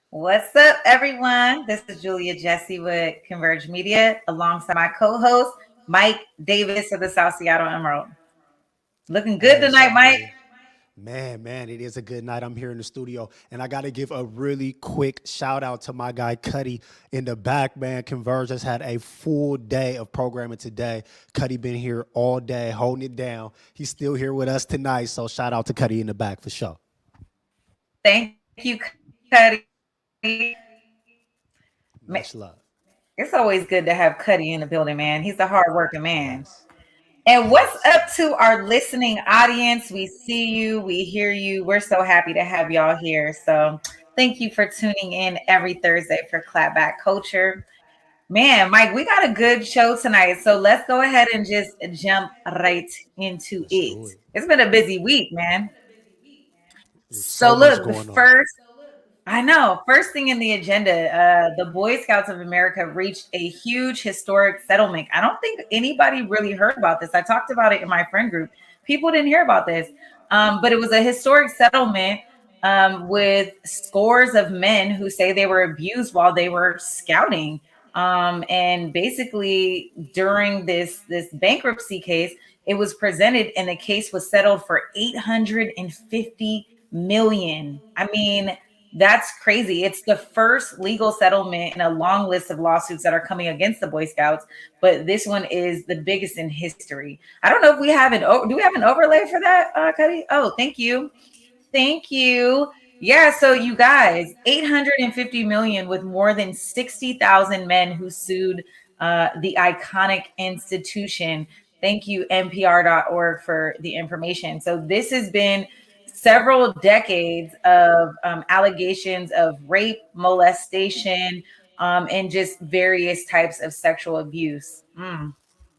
What's up, everyone? This is Jessie with Converge Media, alongside my co-host, Mike Davis of the South Seattle Emerald. Looking good tonight, Mike. Man, it is a good night. I'm here in the studio, and I got to give a really quick shout out to my guy Cuddy in the back, man. Converge has had a full day of programming today. Cuddy been here all day, holding it down. He's still here with us tonight, so shout out to Cuddy in the back for sure. Thank you, Cuddy. Much love. It's always good to have Cuddy in the building, man. He's a hard-working man. Yes. And what's up to our listening audience? We see you, we hear you. We're so happy to have y'all here. So thank you for tuning in every Thursday for Clapback Culture. Man, Mike, we got a good show tonight. So let's go ahead and just jump right into it. It's been a busy week, man. So look, first thing in the agenda, the Boy Scouts of America reached a huge historic settlement. I don't think anybody really heard about this. I talked about it in my friend group. People didn't hear about this, but it was a historic settlement with scores of men who say they were abused while they were scouting. And basically, during this bankruptcy case, it was presented and the case was settled for $850 million. I mean, that's crazy. It's the first legal settlement in a long list of lawsuits that are coming against the Boy Scouts, but this one is the biggest in history. I don't know if we have do we have an overlay for that, Cuddy? Oh, thank you. Yeah, so you guys, 850 million with more than 60,000 men who sued the iconic institution. Thank you, NPR.org, for the information. So this has been several decades of allegations of rape, molestation, and just various types of sexual abuse.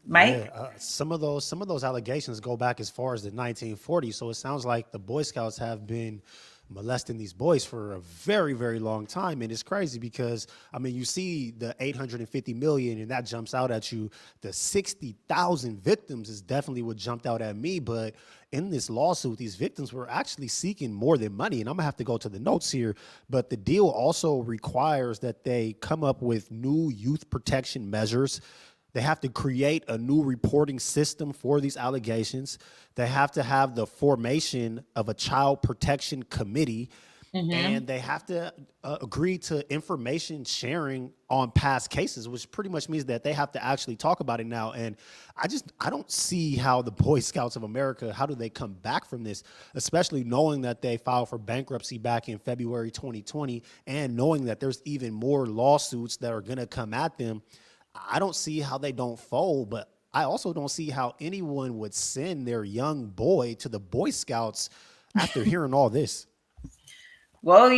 Mike? Yeah, some of those allegations go back as far as the 1940s. So it sounds like the Boy Scouts have been molesting these boys for a very, very long time. And it's crazy because, I mean, you see the 850 million and that jumps out at you. The 60,000 victims is definitely what jumped out at me. But in this lawsuit, these victims were actually seeking more than money. And I'm gonna have to go to the notes here. But the deal also requires that they come up with new youth protection measures. They have to create a new reporting system for these allegations. They have to have the formation of a child protection committee, and they have to agree to information sharing on past cases, which pretty much means that they have to actually talk about it now. And I don't see how the Boy Scouts of America, how do they come back from this, especially knowing that they filed for bankruptcy back in February 2020 and knowing that there's even more lawsuits that are going to come at them. I don't see how they don't fold, but I also don't see how anyone would send their young boy to the Boy Scouts after hearing all this. Well,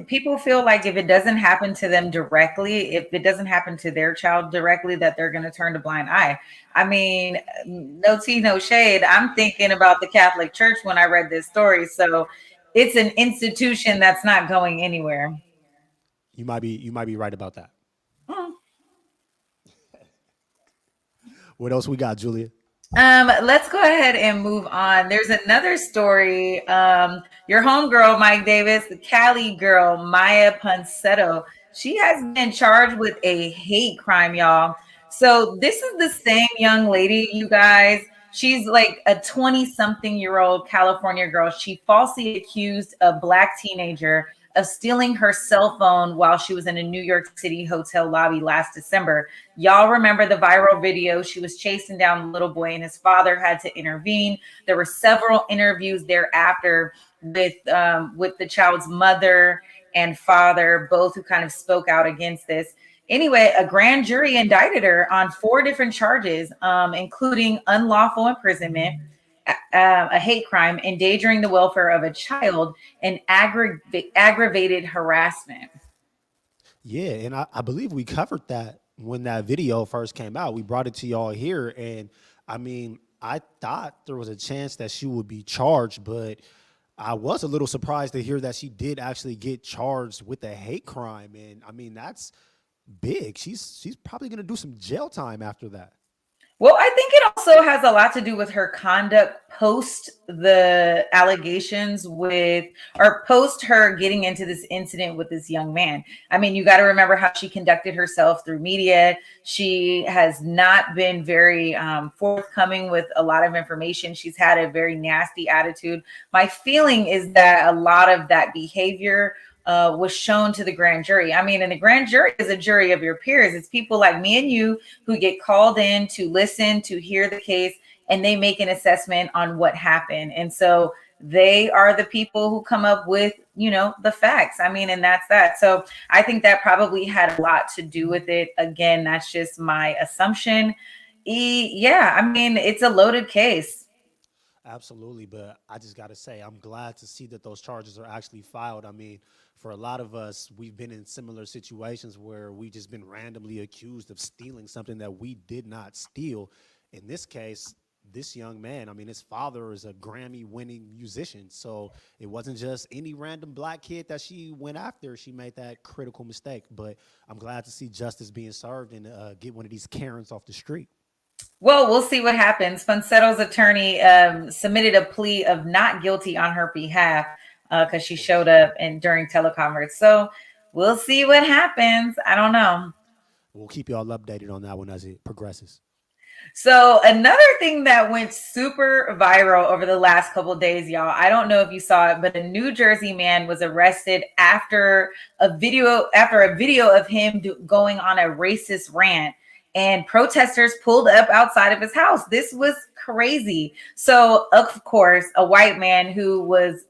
people feel like if it doesn't happen to them directly, if it doesn't happen to their child directly, that they're going to turn a blind eye. I mean, no tea, no shade. I'm thinking about the Catholic Church when I read this story. So it's an institution that's not going anywhere. You might be right about that. Hmm. What else we got, Julia? Let's go ahead and move on. There's another story. Your homegirl, Mike Davis, the Cali girl, Maya Ponsetto, she has been charged with a hate crime, y'all. So this is the same young lady, you guys. She's like a 20-something-year-old California girl. She falsely accused a black teenager of stealing her cell phone while she was in a New York City hotel lobby last December. Y'all remember the viral video? She was chasing down the little boy, and his father had to intervene. There were several interviews thereafter with the child's mother and father, both who kind of spoke out against this. Anyway, a grand jury indicted her on 4 different charges, including unlawful imprisonment, a hate crime, endangering the welfare of a child, and aggravated harassment. Yeah, and I believe we covered that when that video first came out. We brought it to y'all here, and I mean, I thought there was a chance that she would be charged, but I was a little surprised to hear that she did actually get charged with a hate crime, and I mean that's big. She's probably gonna do some jail time after that. Well, I think it also has a lot to do with her conduct post the allegations with, or post her getting into this incident with this young man. I mean, you got to remember how she conducted herself through media. She has not been very forthcoming with a lot of information. She's had a very nasty attitude. My feeling is that a lot of that behavior was shown to the grand jury. I mean, and the grand jury is a jury of your peers. It's people like me and you who get called in to listen, to hear the case, and they make an assessment on what happened. And so they are the people who come up with, the facts. I mean, and that's that. So I think that probably had a lot to do with it. Again, that's just my assumption. Yeah, I mean, it's a loaded case. Absolutely, but I just got to say, I'm glad to see that those charges are actually filed. I mean, for a lot of us, we've been in similar situations where we just been randomly accused of stealing something that we did not steal. In this case, this young man, I mean, his father is a Grammy-winning musician, so it wasn't just any random black kid that she went after. She made that critical mistake, but I'm glad to see justice being served and get one of these Karens off the street. Well, we'll see what happens. Fonsetto's attorney submitted a plea of not guilty on her behalf because Of she course. showed up and during teleconference. So we'll see what happens. I don't know. We'll keep you all updated on that one as it progresses. So another thing that went super viral over the last couple of days, y'all. I don't know if you saw it, but a New Jersey man was arrested after a video of him going on a racist rant, and protesters pulled up outside of his house. This was crazy. So of course, a white man who was,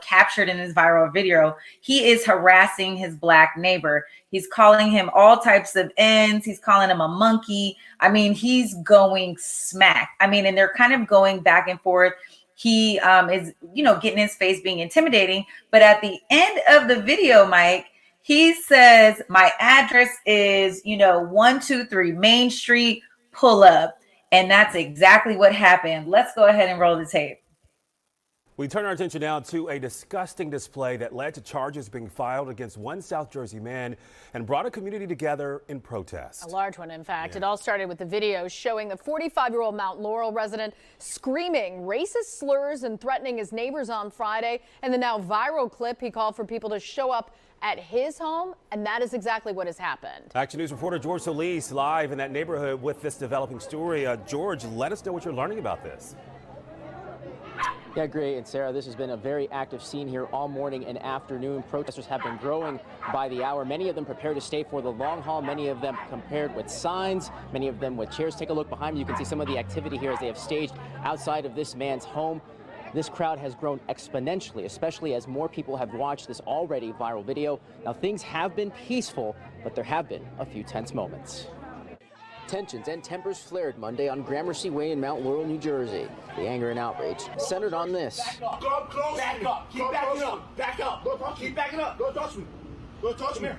captured in this viral video, he is harassing his black neighbor. He's calling him all types of ends. He's calling him a monkey. I mean, he's going smack. I mean, and they're kind of going back and forth. He is, getting his face, being intimidating. But at the end of the video, Mike, he says, my address is, 123 Main Street, pull up. And that's exactly what happened. Let's go ahead and roll the tape. We turn our attention now to a disgusting display that led to charges being filed against one South Jersey man and brought a community together in protest. A large one, in fact. It all started with the video showing the 45-year-old Mount Laurel resident screaming racist slurs and threatening his neighbors on Friday. And the now viral clip, he called for people to show up at his home, and that is exactly what has happened. Action News reporter George Solis live in that neighborhood with this developing story. George, let us know what you're learning about this. Yeah, Gray and Sarah, this has been a very active scene here all morning and afternoon. Protesters have been growing by the hour. Many of them prepared to stay for the long haul. Many of them prepared with signs, many of them with chairs. Take a look behind me. You can see some of the activity here as they have staged outside of this man's home. This crowd has grown exponentially, especially as more people have watched this already viral video. Now, things have been peaceful, but there have been a few tense moments. Tensions and tempers flared Monday on Gramercy Way in Mount Laurel, New Jersey. The anger and outrage centered on this. Back up. Back up. Keep backing up. Back up. Keep backing up. Don't touch me. Don't touch me.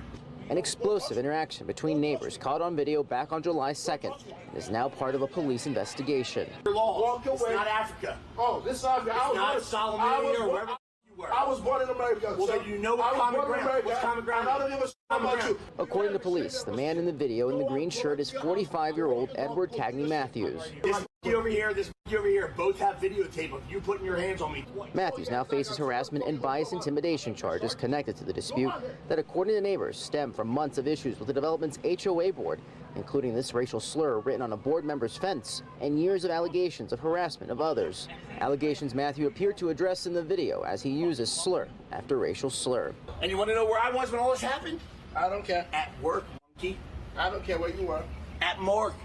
An explosive interaction between neighbors caught on video back on July 2nd and is now part of a police investigation. Walk away. It's not Africa. Oh, this is Africa. It's not Solomon or wherever you were. I was born in America. Well, then you know what's common ground. What's common ground? I don't give a shit about you. According to police, the man in the video in the green shirt is 45-year-old Edward Cagney Matthews. This over here, this over here, both have videotape of you putting your hands on me. Matthews now faces harassment and bias intimidation charges connected to the dispute that, according to neighbors, stem from months of issues with the development's HOA board, including this racial slur written on a board member's fence and years of allegations of harassment of others. Allegations Matthew appeared to address in the video as he uses slur after racial slur. And you want to know where I was when all this happened? I don't care. At work, monkey. I don't care where you were. At morgue.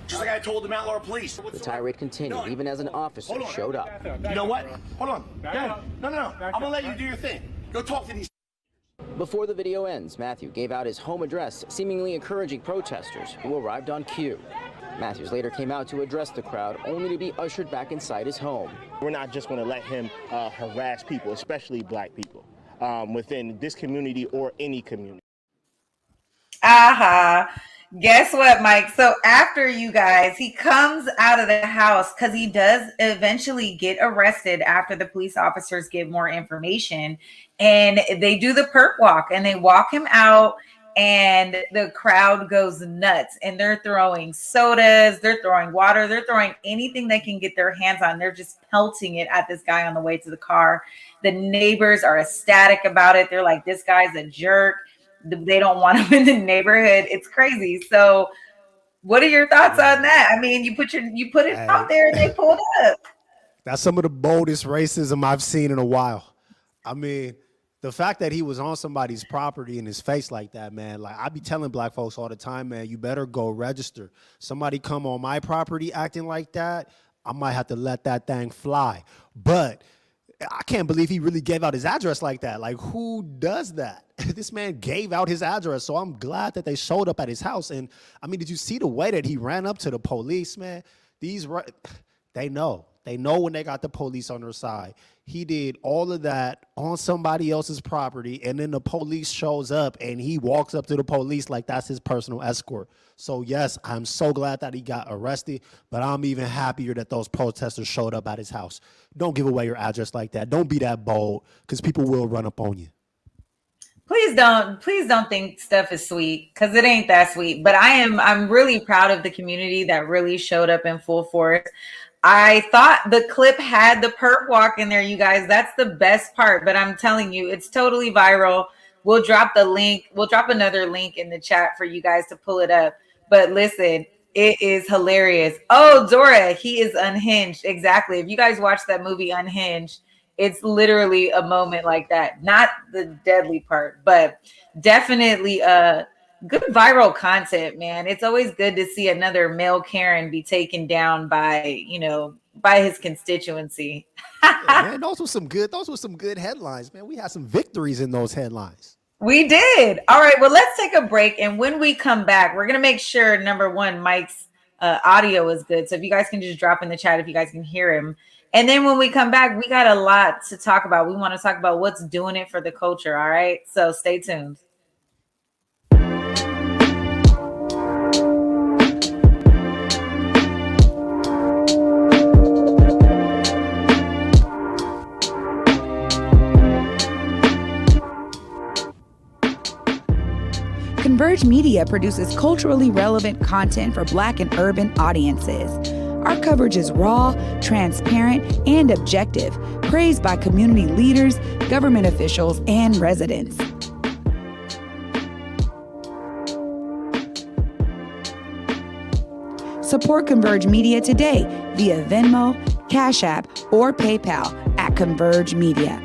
Just like I told the Mount Laurel police. The tirade continued even as an officer showed up. You know what? Hold on. No. I'm going to let you do your thing. Go talk to these. Before the video ends, Matthew gave out his home address, seemingly encouraging protesters who arrived on cue. Matthews later came out to address the crowd, only to be ushered back inside his home. We're not just going to let him harass people, especially black people, within this community or any community. Guess what, Mike? So after you guys, he comes out of the house because he does eventually get arrested after the police officers give more information. And they do the perp walk and they walk him out and the crowd goes nuts. And they're throwing sodas, they're throwing water, they're throwing anything they can get their hands on. They're just pelting it at this guy on the way to the car. The neighbors are ecstatic about it. They're like, this guy's a jerk. They don't want him in the neighborhood. It's crazy. So what are your thoughts on that? I mean, you put it out there and they pulled up. That's some of the boldest racism I've seen in a while. I mean, the fact that he was on somebody's property in his face like that, man, like I be telling black folks all the time, man, you better go register. Somebody come on my property acting like that, I might have to let that thing fly. But I can't believe he really gave out his address like that. Like, who does that? This man gave out his address, so I'm glad that they showed up at his house. And, I mean, did you see the way that he ran up to the police, man? They know. They know when they got the police on their side. He did all of that on somebody else's property, and then the police shows up, and he walks up to the police like that's his personal escort. So, yes, I'm so glad that he got arrested, but I'm even happier that those protesters showed up at his house. Don't give away your address like that. Don't be that bold, because people will run up on you. Please don't think stuff is sweet, because it ain't that sweet. But I'm really proud of the community that really showed up in full force. I thought the clip had the perp walk in there, you guys. That's the best part. But I'm telling you, it's totally viral. We'll drop the link. We'll drop another link in the chat for you guys to pull it up. But listen, it is hilarious. Oh, Dora, he is unhinged. Exactly. If you guys watch that movie Unhinged, it's literally a moment like that. Not the deadly part, but definitely good viral content, man. It's always good to see another male Karen be taken down by his constituency. Yeah, man, those were some good headlines, man. We had some victories in those headlines. We did. All right, well, let's take a break. And when we come back, we're going to make sure, number one, Mike's audio is good. So if you guys can just drop in the chat if you guys can hear him. And then when we come back, we got a lot to talk about. We want to talk about what's doing it for the culture. All right, so stay tuned. Converge Media produces culturally relevant content for Black and urban audiences. Our coverage is raw, transparent, and objective, praised by community leaders, government officials, and residents. Support Converge Media today via Venmo, Cash App, or PayPal at Converge Media.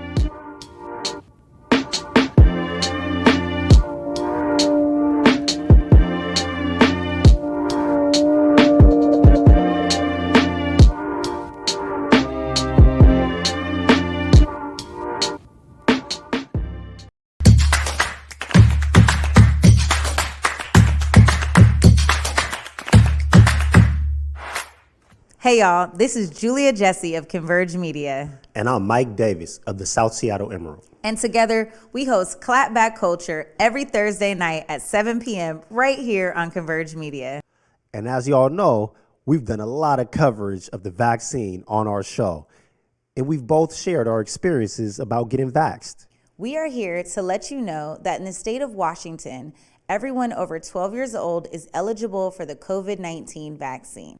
Hey y'all, this is Julia Jessie of Converge Media. And I'm Mike Davis of the South Seattle Emerald. And together, we host Clapback Culture every Thursday night at 7 p.m. right here on Converge Media. And as y'all know, we've done a lot of coverage of the vaccine on our show. And we've both shared our experiences about getting vaxxed. We are here to let you know that in the state of Washington, everyone over 12 years old is eligible for the COVID-19 vaccine.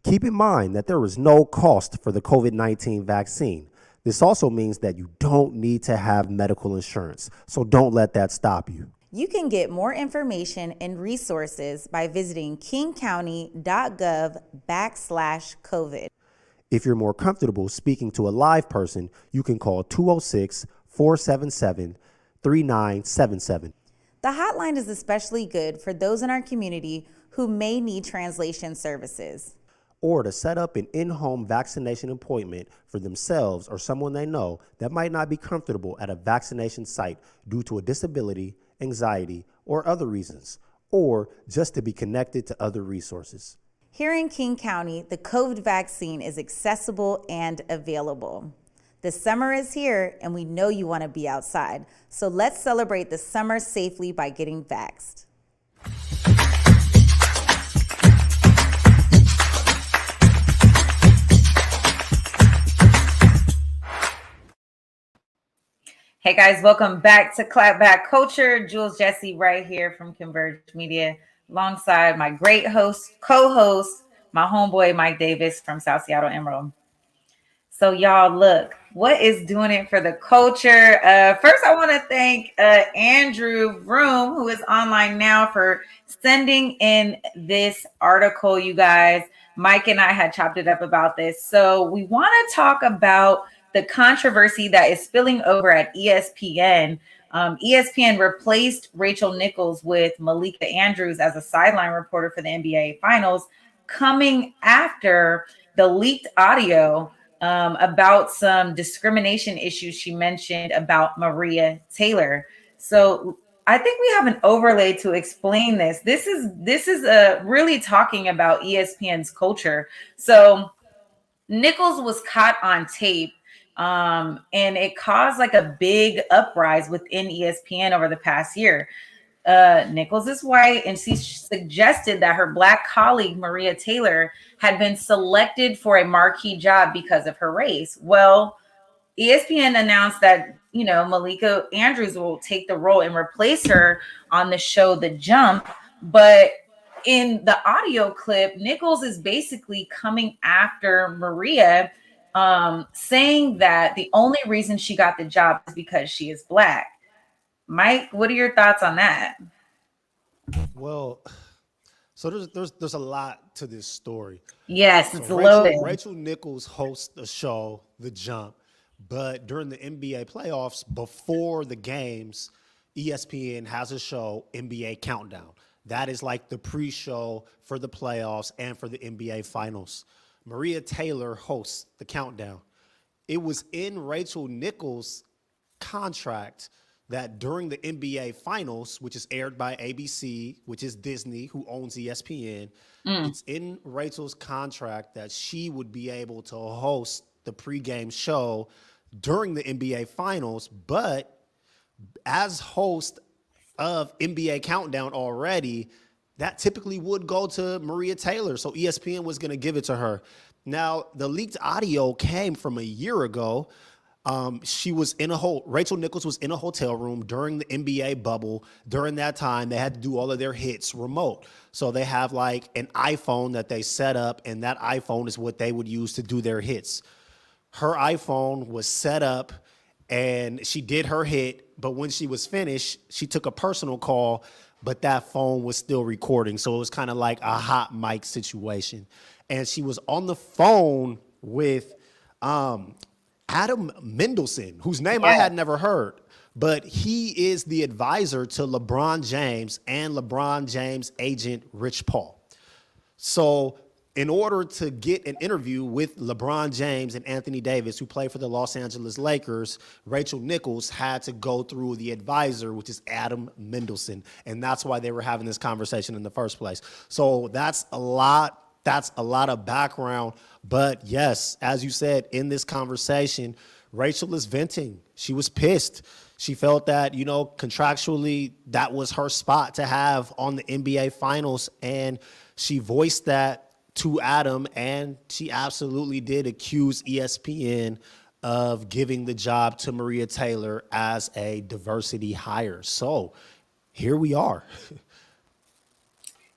Keep in mind that there is no cost for the COVID-19 vaccine. This also means that you don't need to have medical insurance, so don't let that stop you. You can get more information and resources by visiting kingcounty.gov/COVID. If you're more comfortable speaking to a live person, you can call 206-477-3977. The hotline is especially good for those in our community who may need translation services. Or to set up an in-home vaccination appointment for themselves or someone they know that might not be comfortable at a vaccination site due to a disability, anxiety, or other reasons, or just to be connected to other resources. Here in King County, the COVID vaccine is accessible and available. The summer is here, and we know you want to be outside, so let's celebrate the summer safely by getting vaxxed. Hey guys, welcome back to Clapback Culture. Jules Jessie right here from Converge Media, alongside my great host, co-host, my homeboy Mike Davis from South Seattle Emerald. So y'all, look, what is doing it for the culture? First, I want to thank Andrew Vroom, who is online now, for sending in this article, you guys. Mike and I had chopped it up about this. So we want to talk about the controversy that is spilling over at ESPN. ESPN replaced Rachel Nichols with Malika Andrews as a sideline reporter for the NBA Finals, coming after the leaked audio about some discrimination issues she mentioned about Maria Taylor. So I think we have an overlay to explain this. This is really talking about ESPN's culture. So Nichols was caught on tape. And it caused like a big uprise within ESPN over the past year. Nichols is white, and she suggested that her Black colleague, Maria Taylor, had been selected for a marquee job because of her race. Well, ESPN announced that, Malika Andrews will take the role and replace her on the show The Jump. But in the audio clip, Nichols is basically coming after Maria, saying that the only reason she got the job is because she is Black. Mike, what are your thoughts on that? Well, so there's a lot to this story. Yes, it's so loaded. Rachel Nichols hosts the show The Jump, but during the NBA playoffs, before the games, ESPN has a show, NBA Countdown. That is like the pre-show for the playoffs and for the NBA Finals. Maria Taylor hosts the countdown. It was in Rachel Nichols' contract that during the NBA Finals, which is aired by ABC, which is Disney, who owns ESPN, it's in Rachel's contract that she would be able to host the pregame show during the NBA Finals. But as host of NBA Countdown already, that typically would go to Maria Taylor. So ESPN was going to give it to her. Now, the leaked audio came from a year ago. Rachel Nichols was in a hotel room during the NBA bubble. During that time, they had to do all of their hits remote. So they have like an iPhone that they set up, and that iPhone is what they would use to do their hits. Her iPhone was set up, and she did her hit. But when she was finished, she took a personal call, but that phone was still recording. So it was kind of like a hot mic situation. And she was on the phone with Adam Mendelsohn, whose name I had never heard, but he is the advisor to LeBron James and LeBron James' agent, Rich Paul. So in order to get an interview with LeBron James and Anthony Davis, who play for the Los Angeles Lakers, Rachel Nichols had to go through the advisor, which is Adam Mendelsohn. And that's why they were having this conversation in the first place. So that's a lot that's a lot of background. But yes, as you said in this conversation, Rachel is venting. She was pissed. She felt that, you know, contractually, that was her spot to have on the NBA Finals. And she voiced that to Adam, and she absolutely did accuse ESPN of giving the job to Maria Taylor as a diversity hire. So here we are.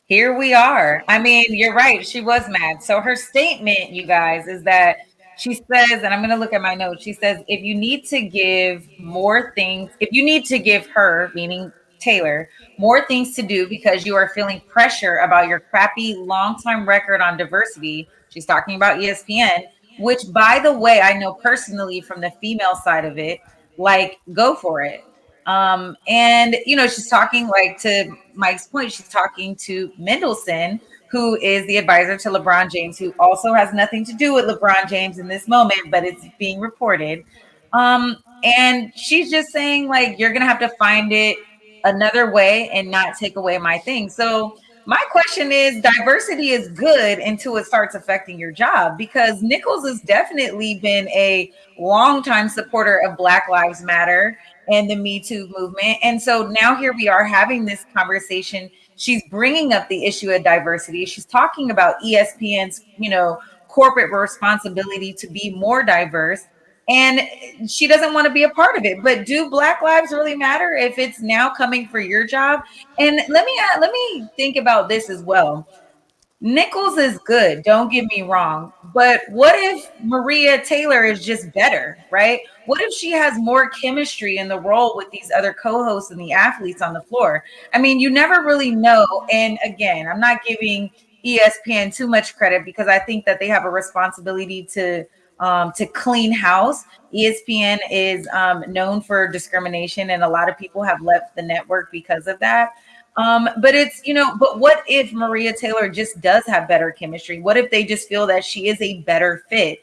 Here we are. I mean, you're right. She was mad. So her statement, you guys, is that she says, and I'm going to look at my notes. She says, if you need to give more things, if you need to give her, meaning Taylor, more things to do because you are feeling pressure about your crappy long-time record on diversity. She's talking about ESPN, which, by the way, I know personally from the female side of it, like, go for it. And you know, she's talking, like, to Mike's point, she's talking to Mendelsohn, who is the advisor to LeBron James, who also has nothing to do with LeBron James in this moment, but it's being reported. And she's just saying, like, you're gonna have to find it another way and not take away my thing. So my question is, diversity is good until it starts affecting your job, because Nichols has definitely been a longtime supporter of Black Lives Matter and the Me Too movement. And so now here we are having this conversation. She's bringing up the issue of diversity. She's talking about ESPN's, you know, corporate responsibility to be more diverse. And she doesn't want to be a part of it. But do Black lives really matter if it's now coming for your job? And let me think about this as well. Nichols is good, don't get me wrong, but what if Maria Taylor is just better, right? What if she has more chemistry in the role with these other co-hosts and the athletes on the floor? I mean, you never really know. And again, I'm not giving ESPN too much credit, because I think that they have a responsibility to clean house. ESPN is known for discrimination, and a lot of people have left the network because of that. But it's, you know, but what if Maria Taylor just does have better chemistry? What if they just feel that she is a better fit?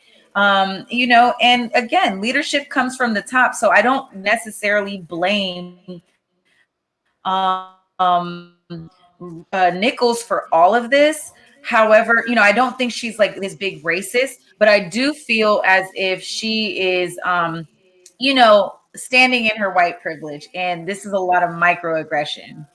You know, and again, leadership comes from the top. So I don't necessarily blame Nichols for all of this. However, you know, I don't think she's like this big racist, but I do feel as if she is, you know, standing in her white privilege. And this is a lot of microaggression.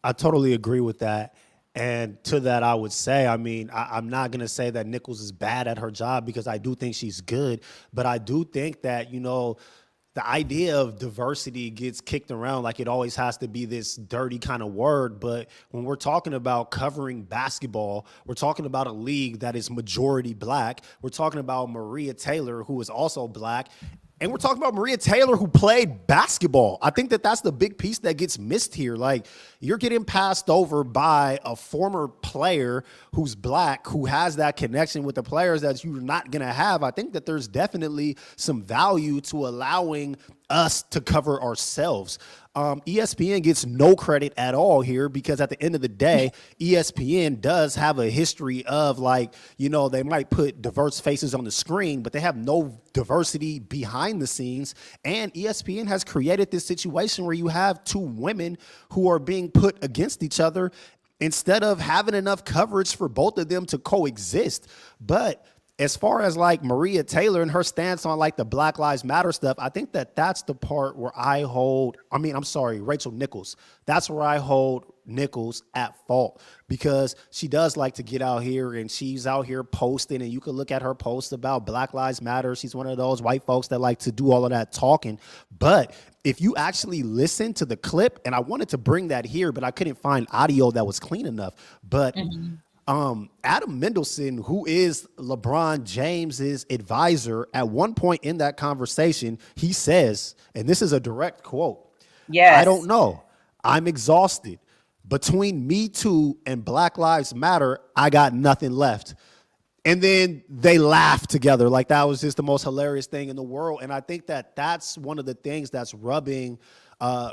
I totally agree with that. And to that, I would say, I mean, I'm not going to say that Nichols is bad at her job, because I do think she's good. But I do think that, you know, the idea of diversity gets kicked around like it always has to be this dirty kind of word. But when we're talking about covering basketball, we're talking about a league that is majority Black. We're talking about Maria Taylor, who is also Black. And we're talking about Maria Taylor, who played basketball. I think that that's the big piece that gets missed here. Like, you're getting passed over by a former player who's Black, who has that connection with the players that you're not going to have. I think that there's definitely some value to allowing us to cover ourselves. ESPN gets no credit at all here, because at the end of the day, ESPN does have a history of, like, you know, they might put diverse faces on the screen, but they have no diversity behind the scenes. And ESPN has created this situation where you have two women who are being put against each other instead of having enough coverage for both of them to coexist. But as far as like Maria Taylor and her stance on like the Black Lives Matter stuff, I think that that's the part where Rachel Nichols. That's where I hold Nichols at fault, because she does like to get out here and she's out here posting, and you can look at her posts about Black Lives Matter. She's one of those white folks that like to do all of that talking. But if you actually listen to the clip, and I wanted to bring that here, but I couldn't find audio that was clean enough. But Adam Mendelsohn, who is LeBron James's advisor, at one point in that conversation, he says, and this is a direct quote, Yes. I don't know. I'm exhausted. Between Me Too and Black Lives Matter, I got nothing left. And then they laughed together. Like, that was just the most hilarious thing in the world. And I think that that's one of the things that's rubbing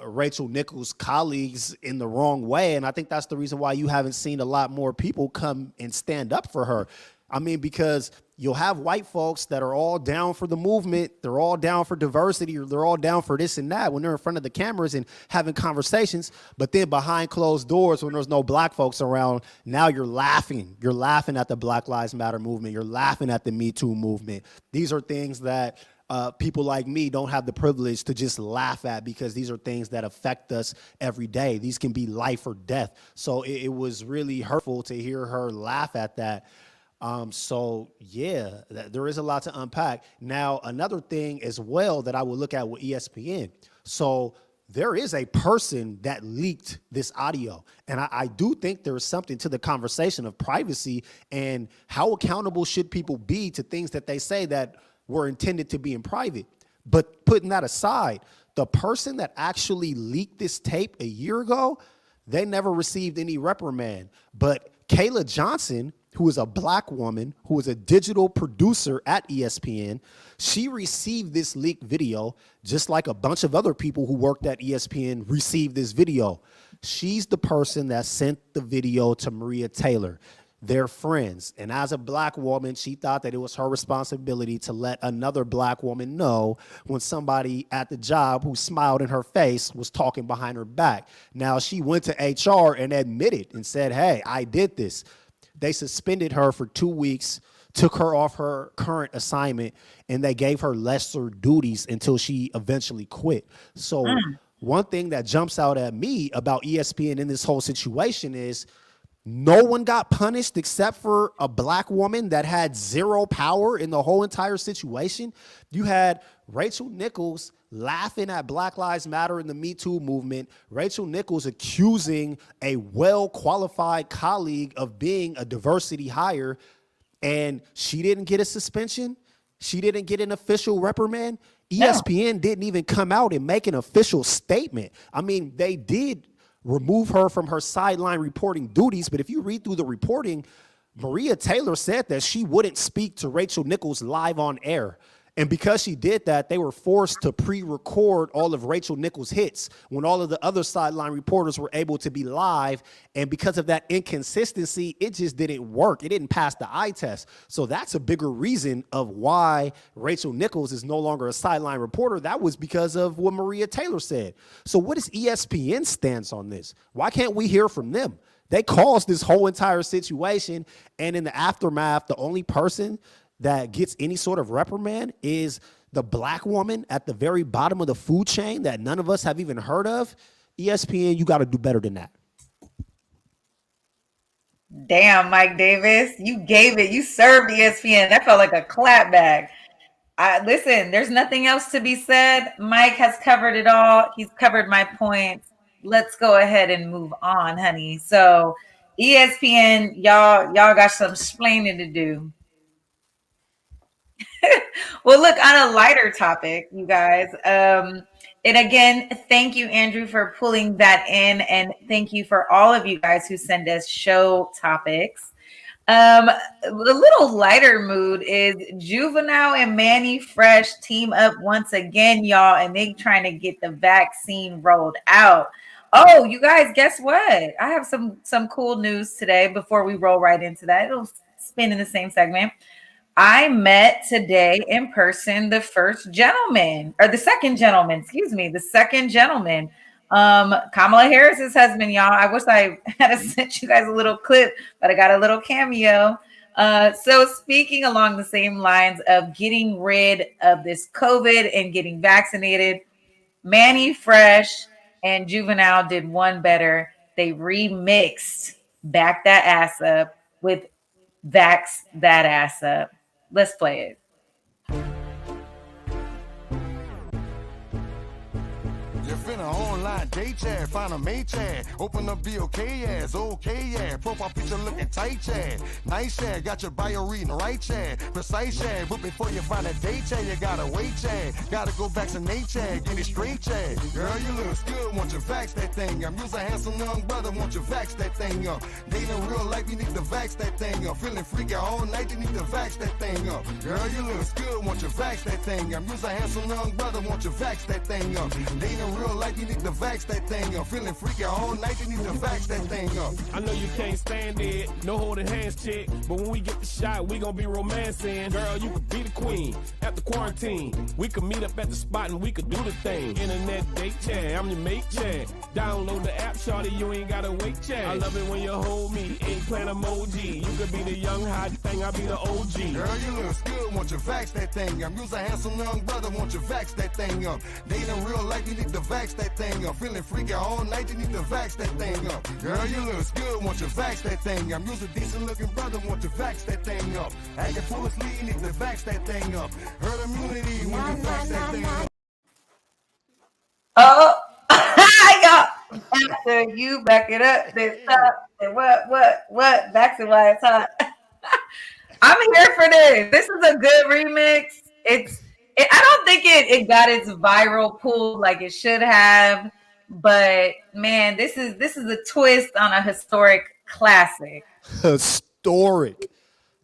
Rachel Nichols' colleagues in the wrong way. And I think that's the reason why you haven't seen a lot more people come and stand up for her. I mean, because you'll have white folks that are all down for the movement. They're all down for diversity, or they're all down for this and that when they're in front of the cameras and having conversations. But then behind closed doors, when there's no black folks around, now you're laughing. You're laughing at the Black Lives Matter movement. You're laughing at the Me Too movement. These are things that people like me don't have the privilege to just laugh at, because these are things that affect us every day. These can be life or death. So it was really hurtful to hear her laugh at that. So yeah, there is a lot to unpack. Now, another thing as well that I would look at with ESPN. So there is a person that leaked this audio. And I do think there is something to the conversation of privacy and how accountable should people be to things that they say that were intended to be in private. But putting that aside, the person that actually leaked this tape a year ago, they never received any reprimand. But Kayla Johnson, who is a black woman, who is a digital producer at ESPN, she received this leaked video just like a bunch of other people who worked at ESPN received this video. She's the person that sent the video to Maria Taylor. They're friends. And as a black woman, she thought that it was her responsibility to let another black woman know when somebody at the job who smiled in her face was talking behind her back. Now, she went to HR and admitted and said, hey, I did this. They suspended her for 2 weeks, took her off her current assignment, and they gave her lesser duties until she eventually quit. So one thing that jumps out at me about ESPN in this whole situation is no one got punished except for a black woman that had zero power in the whole entire situation. You had Rachel Nichols laughing at Black Lives Matter and the Me Too movement. Rachel Nichols accusing a well-qualified colleague of being a diversity hire, and she didn't get a suspension. She didn't get an official reprimand. ESPN didn't even come out and make an official statement. I mean, they did remove her from her sideline reporting duties, but if you read through the reporting, Maria Taylor said that she wouldn't speak to Rachel Nichols live on air. And because she did that, they were forced to pre-record all of Rachel Nichols' hits when all of the other sideline reporters were able to be live. And because of that inconsistency, it just didn't work. It didn't pass the eye test. So that's a bigger reason of why Rachel Nichols is no longer a sideline reporter. That was because of what Maria Taylor said. So what is ESPN's stance on this? Why can't we hear from them? They caused this whole entire situation. And in the aftermath, the only person that gets any sort of reprimand is the black woman at the very bottom of the food chain that none of us have even heard of. ESPN, you got to do better than that. Damn, Mike Davis, you gave it. You served ESPN. That felt like a clapback. Listen, there's nothing else to be said. Mike has covered it all. He's covered my points. Let's go ahead and move on, honey. So ESPN, y'all got some explaining to do. Well, look, on a lighter topic, you guys, and again, thank you, Andrew, for pulling that in, and thank you for all of you guys who send us show topics. A little lighter mood is Juvenile and Manny Fresh team up once again, y'all, and they trying to get the vaccine rolled out. Oh, you guys, guess what? I have some cool news today before we roll right into that. It'll spin in the same segment. I met today in person the second gentleman, Kamala Harris's husband, y'all. I wish I had sent you guys a little clip, but I got a little cameo. So speaking along the same lines of getting rid of this COVID and getting vaccinated, Manny Fresh and Juvenile did one better. They remixed Back That Ass Up with Vax That Ass Up. Let's play it. You finna online date chat, find a mate chat, open up the okay, profile picture looking tight chat, nice chat, got your bio reading right chat, precise chat, but before you find a date chat, you gotta wait chat, gotta go vaccinate chat, get it straight chat, girl you look good, want you vax that thing up, you's a handsome young brother, want you vax that thing up, dating real life, you need to vax that thing up, feeling freaky all night, you need to vax that thing up, girl you look good, want you vax that thing up, you's a handsome young brother, want you vax that thing up, dating real life, you need to vax that thing up. Feeling freaky all night, you need to vax that thing up. I know you can't stand it, no holding hands, chick. But when we get the shot, we gon' be romancing. Girl, you could be the queen at the quarantine. We could meet up at the spot and we could do the thing. Internet date chat, I'm your mate chat. Download the app, shawty, you ain't gotta wait chat. I love it when you hold me, eggplant emoji. You could be the young hot thing, I'll be the OG. Girl, you look good, want you vax that thing up. You's a handsome young brother, want you vax that thing up. Dating real life, you need to vax that thing up. Feeling freaky all night, you need to vax that thing up. Girl, you look good, want you vax that thing up. You's a decent looking brother, want you vax that thing up. Acting foolishly, you need to vax that thing up. Herd immunity when you vax that thing up. Oh, I got after you back it up. Then stop. And what? Vax it while it's hot. I'm here for this. This is a good remix. I don't think it got its viral pull like it should have, but man, this is a twist on a historic classic. Historic.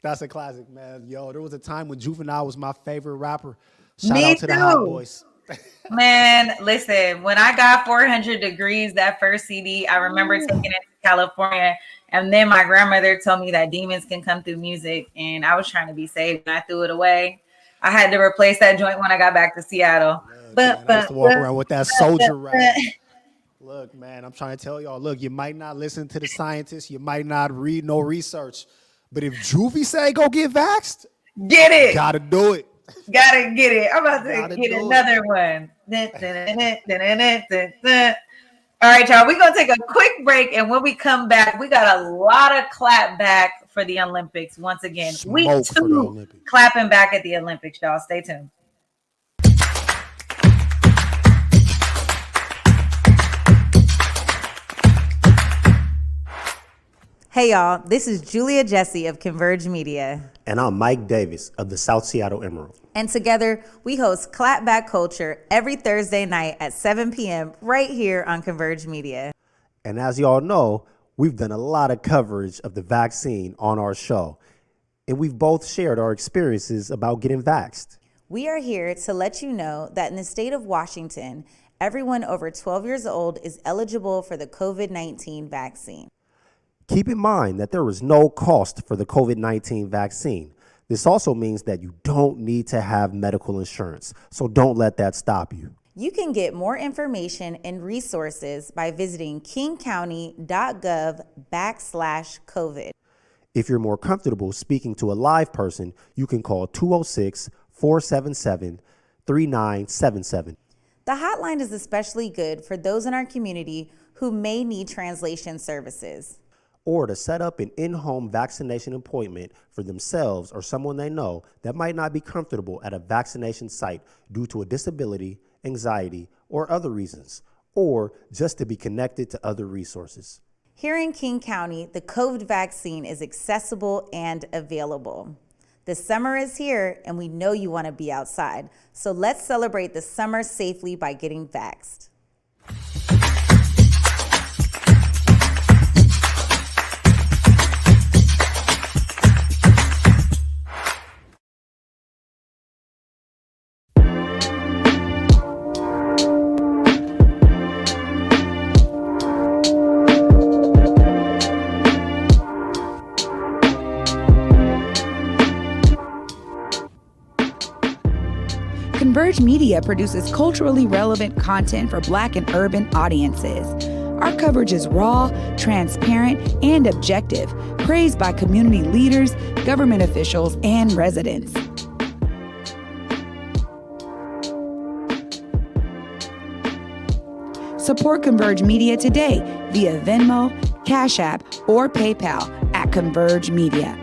That's a classic, man. Yo, there was a time when Juvenile was my favorite rapper. Shout out to the Hot Boys. Man, listen, when I got 400 Degrees, that first CD, I remember taking it to California, and then my grandmother told me that demons can come through music, and I was trying to be saved, and I threw it away. I had to replace that joint when I got back to Seattle. Man, I used to walk around with that soldier rap. Look, man, I'm trying to tell y'all, look, you might not listen to the scientists, you might not read no research, but if Juvie say go get vaxxed, get it. Gotta do it. Gotta get it. I'm about to get another one. All right, y'all. We're gonna take a quick break, and when we come back, we got a lot of clap back for the Olympics once again. Week 2 clapping back at the Olympics, y'all. Stay tuned. Hey y'all, this is Julia Jessie of Converge Media. And I'm Mike Davis of the South Seattle Emerald. And together, we host Clapback Culture every Thursday night at 7 p.m. right here on Converge Media. And as y'all know, we've done a lot of coverage of the vaccine on our show. And we've both shared our experiences about getting vaxxed. We are here to let you know that in the state of Washington, everyone over 12 years old is eligible for the COVID-19 vaccine. Keep in mind that there is no cost for the COVID-19 vaccine. This also means that you don't need to have medical insurance, so don't let that stop you. You can get more information and resources by visiting kingcounty.gov/COVID. If you're more comfortable speaking to a live person, you can call 206-477-3977. The hotline is especially good for those in our community who may need translation services. Or to set up an in-home vaccination appointment for themselves or someone they know that might not be comfortable at a vaccination site due to a disability, anxiety, or other reasons, or just to be connected to other resources. Here in King County, the COVID vaccine is accessible and available. The summer is here, and we know you want to be outside, so let's celebrate the summer safely by getting vaxxed. Converge Media produces culturally relevant content for Black and urban audiences. Our coverage is raw, transparent, and objective, praised by community leaders, government officials, and residents. Support Converge Media today via Venmo, Cash App, or PayPal at Converge Media.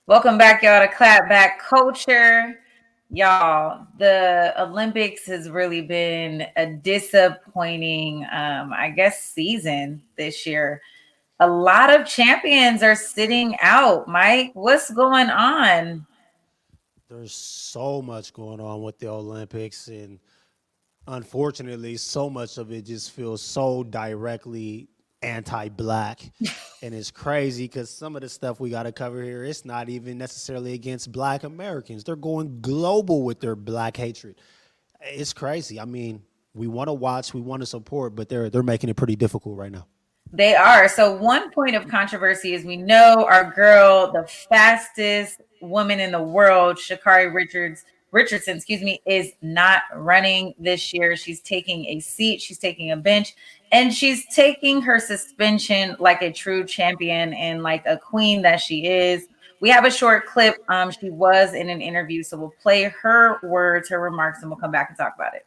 Welcome back, y'all, to Clapback Culture. Y'all, the Olympics has really been a disappointing, season this year. A lot of champions are sitting out. Mike, what's going on? There's so much going on with the Olympics, and unfortunately, so much of it just feels so directly anti-black. And it's crazy because some of the stuff we got to cover here, it's not even necessarily against black Americans. They're going global with their black hatred. It's crazy. I mean, we want to watch, we want to support, but they're making it pretty difficult right now. They are. So one point of controversy is we know our girl, the fastest woman in the world, Richardson, is not running this year. She's taking a seat, she's taking a bench, and she's taking her suspension like a true champion and like a queen that she is. We have a short clip. She was in an interview, so we'll play her words, her remarks, and we'll come back and talk about it.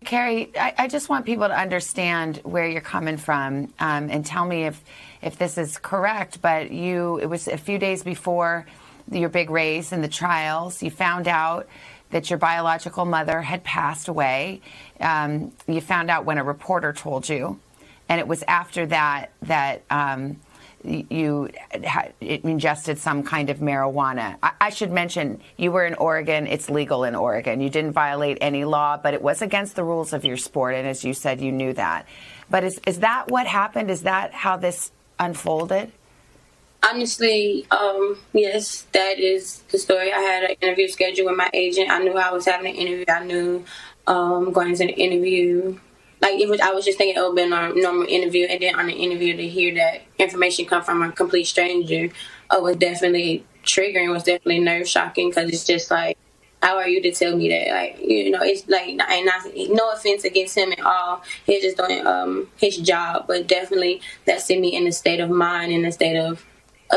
Carrie, I just want people to understand where you're coming from, and tell me if this is correct, but it was a few days before your big race and the trials, you found out that your biological mother had passed away. You found out when a reporter told you, and it was after that you ingested some kind of marijuana. I should mention, you were in Oregon. It's legal in Oregon. You didn't violate any law, but it was against the rules of your sport. And as you said, you knew that. But is that what happened? Is that how this unfolded? Honestly, yes, that is the story. I had an interview scheduled with my agent. I knew I was having an interview. I knew going into the interview, I was just thinking it would be a normal interview, and then on the interview to hear that information come from a complete stranger was definitely triggering, was definitely nerve shocking, because it's just like, how are you to tell me that? It's like, and no offense against him at all. He's just doing his job, but definitely that sent me in a state of mind, in a state of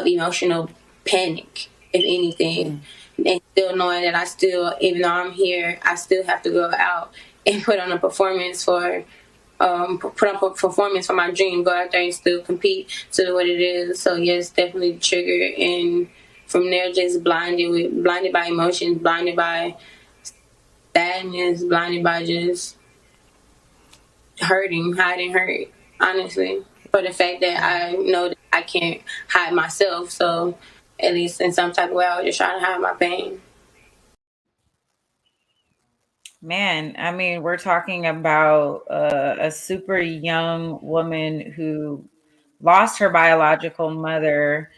emotional panic, if anything. And still knowing that even though I'm here, I still have to go out and put on a performance for my dream, go out there and still compete to what it is. So yes, definitely triggered, and from there just blinded by emotions, blinded by sadness, blinded by just hiding hurt, honestly, for the fact that I know that I can't hide myself. So at least in some type of way, I was just trying to hide my pain. Man, I mean, we're talking about a super young woman who lost her biological mother,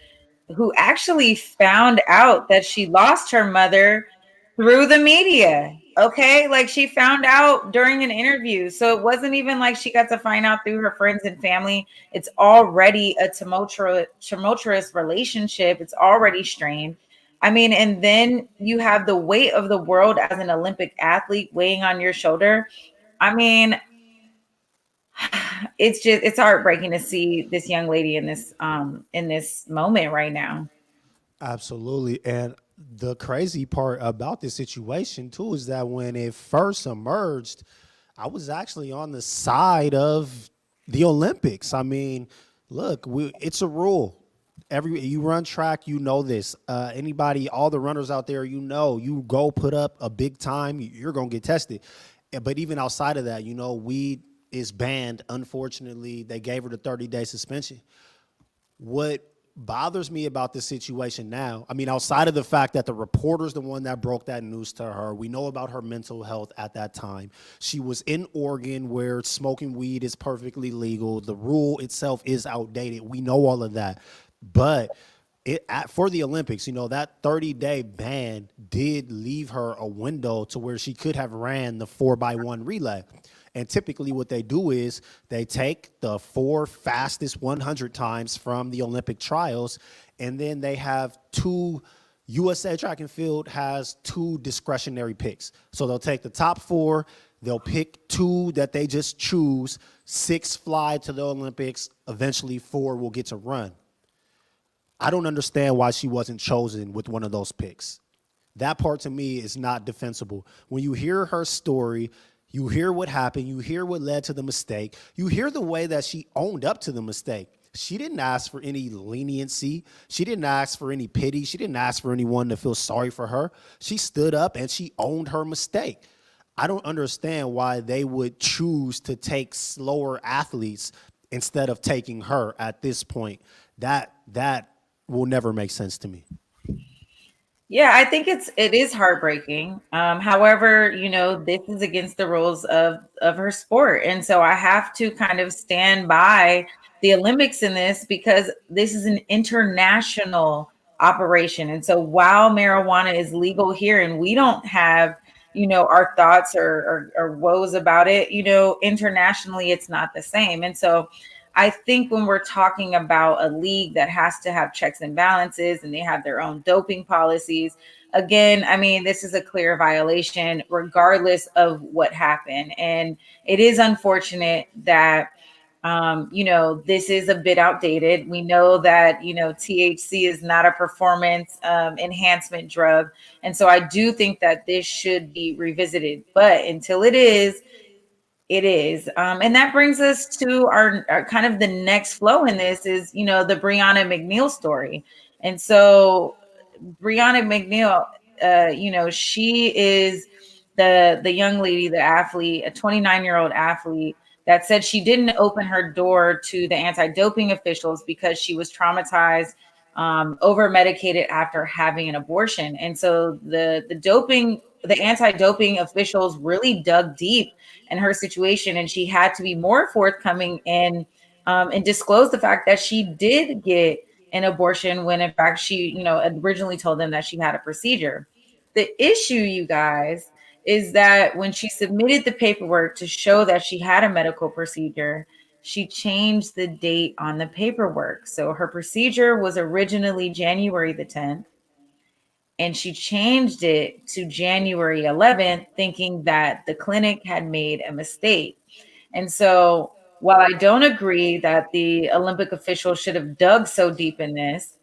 who actually found out that she lost her mother through the media. Okay, like she found out during an interview. So it wasn't even like she got to find out through her friends and family. It's already a tumultuous relationship. It's already strained. I mean, and then you have the weight of the world as an Olympic athlete weighing on your shoulder. I mean, it's heartbreaking to see this young lady in this moment right now. Absolutely. And the crazy part about this situation too is that when it first emerged, I was actually on the side of the Olympics. I mean, look, it's a rule. You run track, you know this. Anybody, all the runners out there, you go put up a big time, you're gonna get tested. But even outside of that, weed is banned. Unfortunately, they gave her the 30-day suspension. What bothers me about this situation now, I mean, outside of the fact that the reporter's the one that broke that news to her, we know about her mental health at that time. She was in Oregon where smoking weed is perfectly legal. The rule itself is outdated. We know all of that. But for the Olympics, that 30-day ban did leave her a window to where she could have ran the 4x1 relay. And typically what they do is they take the 4 fastest 100 times from the Olympic trials, and then they have USA Track and Field has 2 discretionary picks. So they'll take the top 4, they'll pick 2 that they just choose, 6 fly to the Olympics, eventually 4 will get to run. I don't understand why she wasn't chosen with one of those picks. That part to me is not defensible. When you hear her story, you hear what happened, you hear what led to the mistake, you hear the way that she owned up to the mistake. She didn't ask for any leniency. She didn't ask for any pity. She didn't ask for anyone to feel sorry for her. She stood up and she owned her mistake. I don't understand why they would choose to take slower athletes instead of taking her at this point. That will never make sense to me. Yeah, I think it is heartbreaking. However, this is against the rules of her sport, and so I have to kind of stand by the Olympics in this because this is an international operation, and so while marijuana is legal here, and we don't have our thoughts or woes about it, internationally it's not the same, and so I think when we're talking about a league that has to have checks and balances and they have their own doping policies, again, I mean, this is a clear violation regardless of what happened. And it is unfortunate that, this is a bit outdated. We know that, THC is not a performance enhancement drug. And so I do think that this should be revisited. But until it is, it is. And that brings us to our kind of the next flow in this is, the Breonna McNeil story. And so Breonna McNeil, she is the young lady, the athlete, a 29-year-old athlete that said she didn't open her door to the anti-doping officials because she was traumatized, over medicated after having an abortion. And so the anti-doping officials really dug deep in her situation, and she had to be more forthcoming and disclose the fact that she did get an abortion when in fact she, originally told them that she had a procedure. The issue, you guys, is that when she submitted the paperwork to show that she had a medical procedure, she changed the date on the paperwork. So her procedure was originally January the 10th, and she changed it to January 11th, thinking that the clinic had made a mistake. And so, while I don't agree that the Olympic official should have dug so deep in this,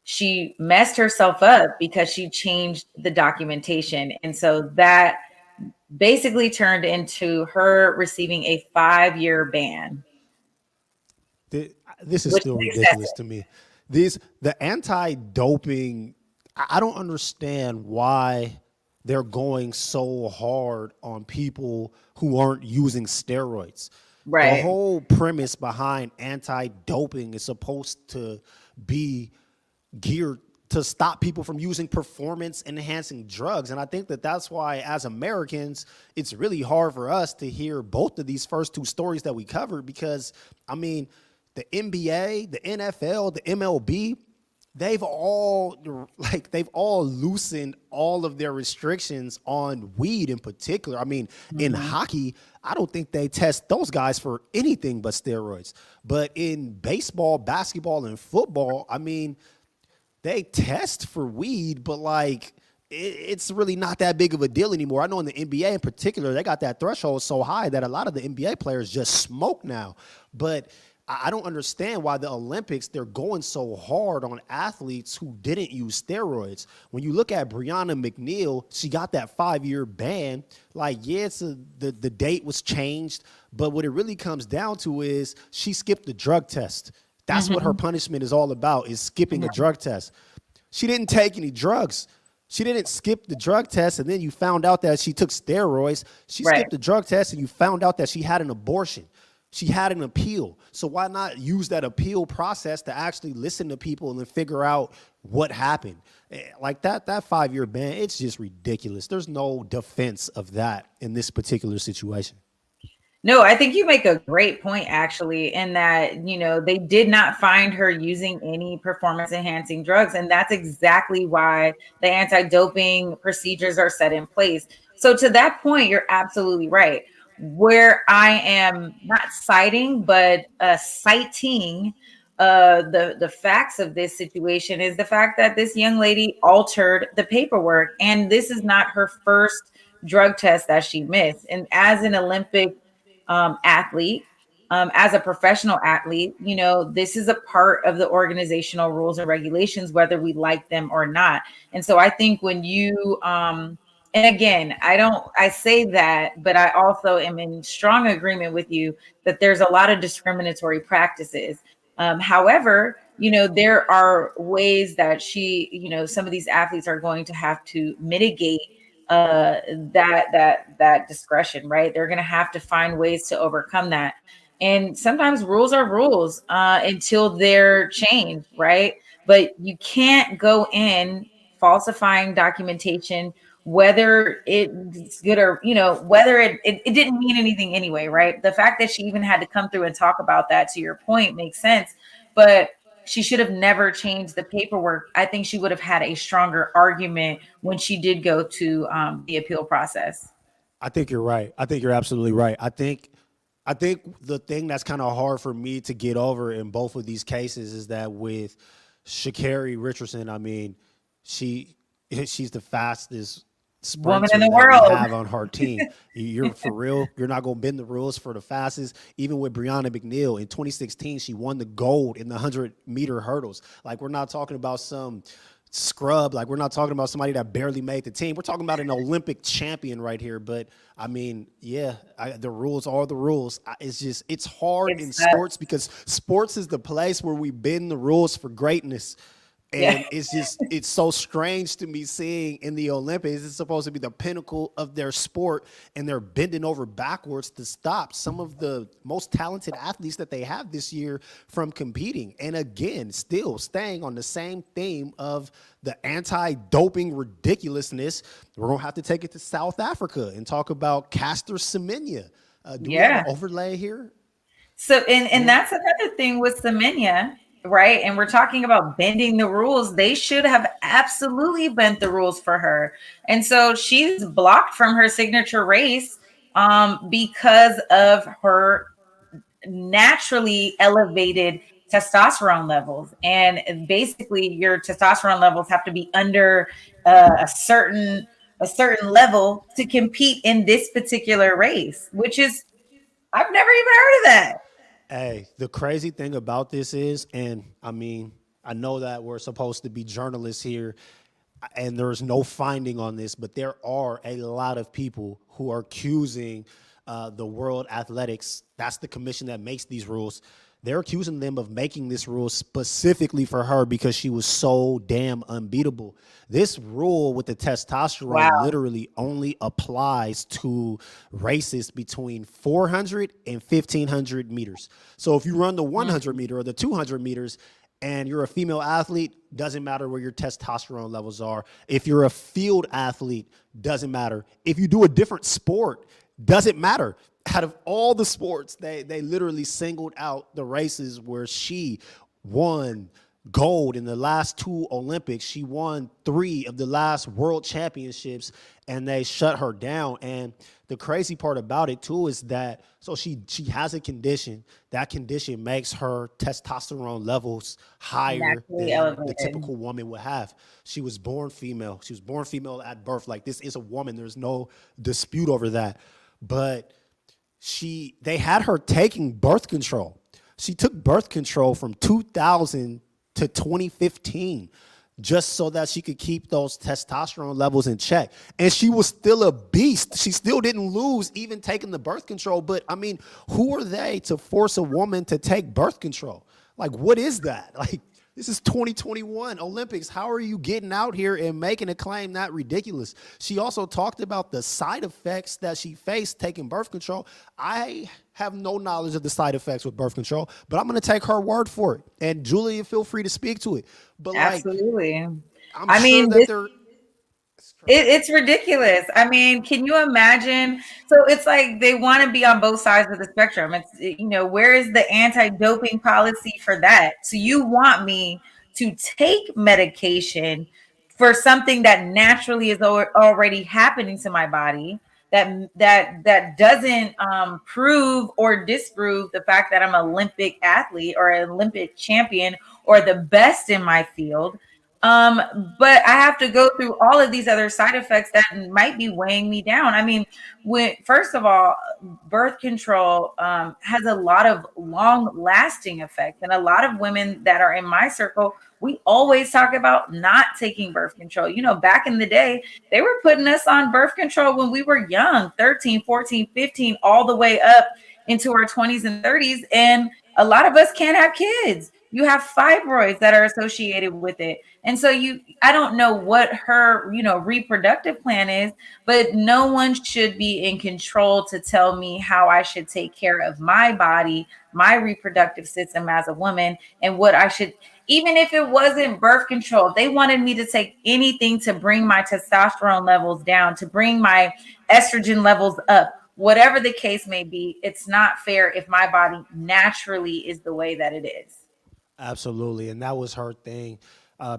she messed herself up because she changed the documentation. And so that basically turned into her receiving a 5-year ban. This is still ridiculous to me. The anti-doping, I don't understand why they're going so hard on people who aren't using steroids. Right. The whole premise behind anti-doping is supposed to be geared to stop people from using performance enhancing drugs. And I think that that's why as Americans, it's really hard for us to hear both of these first two stories that we covered, because I mean, the NBA, the NFL, the MLB, they've all loosened all of their restrictions on weed in particular. I mean, in hockey, I don't think they test those guys for anything but steroids. But in baseball, basketball, and football, I mean, they test for weed, but like it's really not that big of a deal anymore. I know in the NBA in particular, they got that threshold so high that a lot of the NBA players just smoke now. But I don't understand why the Olympics, they're going so hard on athletes who didn't use steroids. When you look at Breonna McNeil, she got that 5-year ban. Like, yeah, the date was changed, but what it really comes down to is she skipped the drug test. That's what her punishment is all about, is skipping a drug test. She didn't take any drugs. She didn't skip the drug test, and then you found out that she took steroids. She skipped the drug test, and you found out that she had an abortion. She had an appeal. So why not use that appeal process to actually listen to people and then figure out what happened? Like that 5-year ban, it's just ridiculous. There's no defense of that in this particular situation. No, I think you make a great point, actually, in that, they did not find her using any performance enhancing drugs. And that's exactly why the anti-doping procedures are set in place. So to that point, you're absolutely right. Where I am not citing, but citing the facts of this situation is the fact that this young lady altered the paperwork. And this is not her first drug test that she missed. And as an Olympic athlete, as a professional athlete, this is a part of the organizational rules and regulations, whether we like them or not. And so I think when you, and again, I say that, but I also am in strong agreement with you that there's a lot of discriminatory practices. However, there are ways that some of these athletes are going to have to mitigate that discretion, right? They're going to have to find ways to overcome that. And sometimes rules are rules until they're changed, right? But you can't go in falsifying documentation, whether it's good or, whether it didn't mean anything anyway, right? The fact that she even had to come through and talk about that, to your point, makes sense. But she should have never changed the paperwork. I think she would have had a stronger argument when she did go to the appeal process. I think you're right. I think you're absolutely right. I think the thing that's kind of hard for me to get over in both of these cases is that with Sha'Carri Richardson, I mean, she's the fastest Woman sprinter in the that we world. have on her team. You're for real. You're not going to bend the rules for the fastest. Even with Brianna McNeil in 2016, she won the gold in the 100-meter hurdles. Like, we're not talking about some scrub. Like, we're not talking about somebody that barely made the team. We're talking about an Olympic champion right here. But I mean, yeah, the rules are the rules. It's hard in sports because sports is the place where we bend the rules for greatness. And it's so strange to me seeing in the Olympics, it's supposed to be the pinnacle of their sport, and they're bending over backwards to stop some of the most talented athletes that they have this year from competing. And again, still staying on the same theme of the anti-doping ridiculousness, we're going to have to take it to South Africa and talk about Caster Semenya. Do we have an overlay here? So, and that's another thing with Semenya. Right. And we're talking about bending the rules. They should have absolutely bent the rules for her. And so she's blocked from her signature race because of her naturally elevated testosterone levels. And basically your testosterone levels have to be under a certain level to compete in this particular race, which is, I've never even heard of that. Hey, the crazy thing about this is, and I mean, I know that we're supposed to be journalists here and there's no finding on this, but there are a lot of people who are accusing the World Athletics, that's the commission that makes these rules, they're accusing them of making this rule specifically for her because she was so damn unbeatable. This rule with the testosterone literally only applies to races between 400 and 1,500 meters. So if you run the 100 meter or the 200 meters and you're a female athlete, doesn't matter where your testosterone levels are. If you're a field athlete, doesn't matter. If you do a different sport, doesn't matter. Out of all the sports, they literally singled out the races where she won gold in the last 2 Olympics. She won 3 of the last world championships, and they shut her down. And the crazy part about it, too, is that so she has a condition. That condition makes her testosterone levels higher than the typical woman would have. She was born female. She was born female at birth. Like, this is a woman. There's no dispute over that. But they had her taking birth control. She took birth control from 2000 to 2015 just so that she could keep those testosterone levels in check. And she was still a beast. She still didn't lose even taking the birth control. But I mean, who are they to force a woman to take birth control? Like, what is that? Like, this is 2021 Olympics. How are you getting out here and making a claim that ridiculous? She also talked about the side effects that she faced taking birth control. I have no knowledge of the side effects with birth control, but I'm going to take her word for it. And Julia, feel free to speak to it. But absolutely. I mean, it's ridiculous. I mean, can you imagine? So it's like they want to be on both sides of the spectrum. It's, where is the anti-doping policy for that? So you want me to take medication for something that naturally is already happening to my body, that doesn't prove or disprove the fact that I'm an Olympic athlete or an Olympic champion or the best in my field. But I have to go through all of these other side effects that might be weighing me down. I mean, first of all, birth control has a lot of long-lasting effects, and a lot of women that are in my circle, we always talk about not taking birth control. Back in the day, they were putting us on birth control when we were young, 13, 14, 15, all the way up into our 20s and 30s. And a lot of us can't have kids. You have fibroids that are associated with it. And so I don't know what her, reproductive plan is, but no one should be in control to tell me how I should take care of my body, my reproductive system as a woman, and what I should. Even if it wasn't birth control, if they wanted me to take anything to bring my testosterone levels down, to bring my estrogen levels up, whatever the case may be, it's not fair if my body naturally is the way that it is. Absolutely. And that was her thing.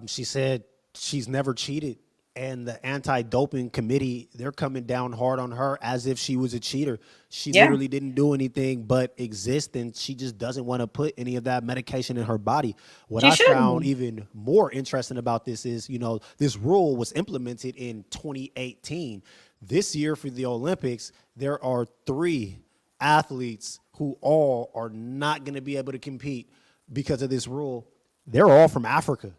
She said she's never cheated. And the anti-doping committee, they're coming down hard on her as if she was a cheater. She literally didn't do anything but exist, and she just doesn't want to put any of that medication in her body. What I found even more interesting about this is, you know, this rule was implemented in 2018. This year for the Olympics, there are 3 athletes who all are not going to be able to compete because of this rule. They're all from Africa.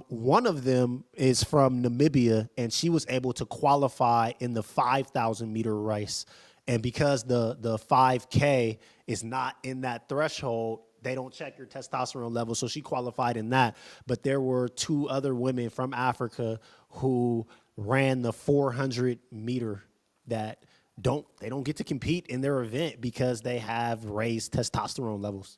One of them is from Namibia, and she was able to qualify in the 5,000 meter race. And because the 5K is not in that threshold, they don't check your testosterone level. So she qualified in that. But there were 2 other women from Africa who ran the 400 meter that they don't get to compete in their event because they have raised testosterone levels.